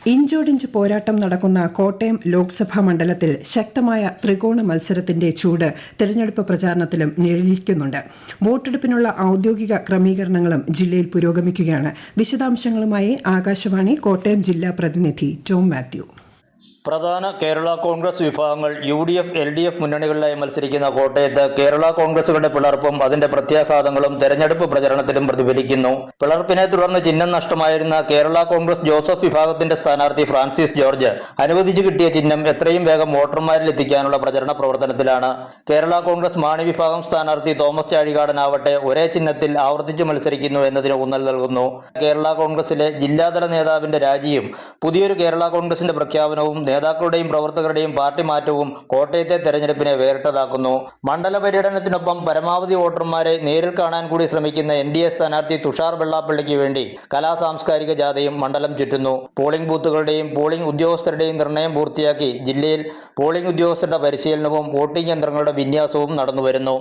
ഇഞ്ചോടിഞ്ച് പോരാട്ടം നടക്കുന്ന കോട്ടയം ലോക്സഭാ മണ്ഡലത്തിൽ ശക്തമായ ത്രികോണ മത്സരത്തിന്റെ ചൂട് തെരഞ്ഞെടുപ്പ് പ്രചാരണത്തിലും നിഴലിക്കുന്നുണ്ട്. വോട്ടെടുപ്പിനുള്ള ഔദ്യോഗിക ക്രമീകരണങ്ങളും ജില്ലയിൽ പുരോഗമിക്കുകയാണ്. വിശദാംശങ്ങളുമായി ആകാശവാണി കോട്ടയം ജില്ലാ പ്രതിനിധി ടോം മാത്യു. പ്രധാന കേരള കോൺഗ്രസ് വിഭാഗങ്ങൾ UDF, LDF മുന്നണികളിലായി മത്സരിക്കുന്ന കോട്ടയത്ത് കേരള കോൺഗ്രസുകളുടെ പിളർപ്പും അതിന്റെ പ്രത്യാഘാതങ്ങളും തെരഞ്ഞെടുപ്പ് പ്രചരണത്തിലും പ്രതിഫലിക്കുന്നു. പിളർപ്പിനെ തുടർന്ന് ചിഹ്നം നഷ്ടമായിരുന്ന കേരള കോൺഗ്രസ് ജോസഫ് വിഭാഗത്തിന്റെ സ്ഥാനാർത്ഥി ഫ്രാൻസിസ് ജോർജ് അനുവദിച്ചു കിട്ടിയ ചിഹ്നം എത്രയും വേഗം വോട്ടർമാരിൽ എത്തിക്കാനുള്ള പ്രചരണ പ്രവർത്തനത്തിലാണ്. കേരള കോൺഗ്രസ് മാണി വിഭാഗം സ്ഥാനാർത്ഥി തോമസ് ചാഴികാടനാവട്ടെ ഒരേ ചിഹ്നത്തിൽ ആവർത്തിച്ച് മത്സരിക്കുന്നു എന്നതിന് ഊന്നൽ നൽകുന്നു. കേരള കോൺഗ്രസിലെ ജില്ലാതല നേതാവിന്റെ രാജിയും പുതിയൊരു കേരള കോൺഗ്രസിന്റെ പ്രഖ്യാപനവും നേതാക്കളുടെയും പ്രവർത്തകരുടെയും പാർട്ടി മാറ്റവും കോട്ടയത്തെ തെരഞ്ഞെടുപ്പിനെ വേറിട്ടതാക്കുന്നു. മണ്ഡല പര്യടനത്തിനൊപ്പം പരമാവധി വോട്ടർമാരെ നേരിൽ കാണാൻ കൂടി ശ്രമിക്കുന്ന NDA സ്ഥാനാർത്ഥി തുഷാർ വെള്ളാപ്പള്ളിക്ക് വേണ്ടി കലാസാംസ്കാരിക ജാഥയും മണ്ഡലം ചുറ്റുന്നു. പോളിംഗ് ബൂത്തുകളുടെയും പോളിംഗ് ഉദ്യോഗസ്ഥരുടെയും നിർണയം പൂർത്തിയാക്കി ജില്ലയിൽ പോളിംഗ് ഉദ്യോഗസ്ഥരുടെ പരിശീലനവും വോട്ടിംഗ് യന്ത്രങ്ങളുടെ വിന്യാസവും നടന്നുവരുന്നു.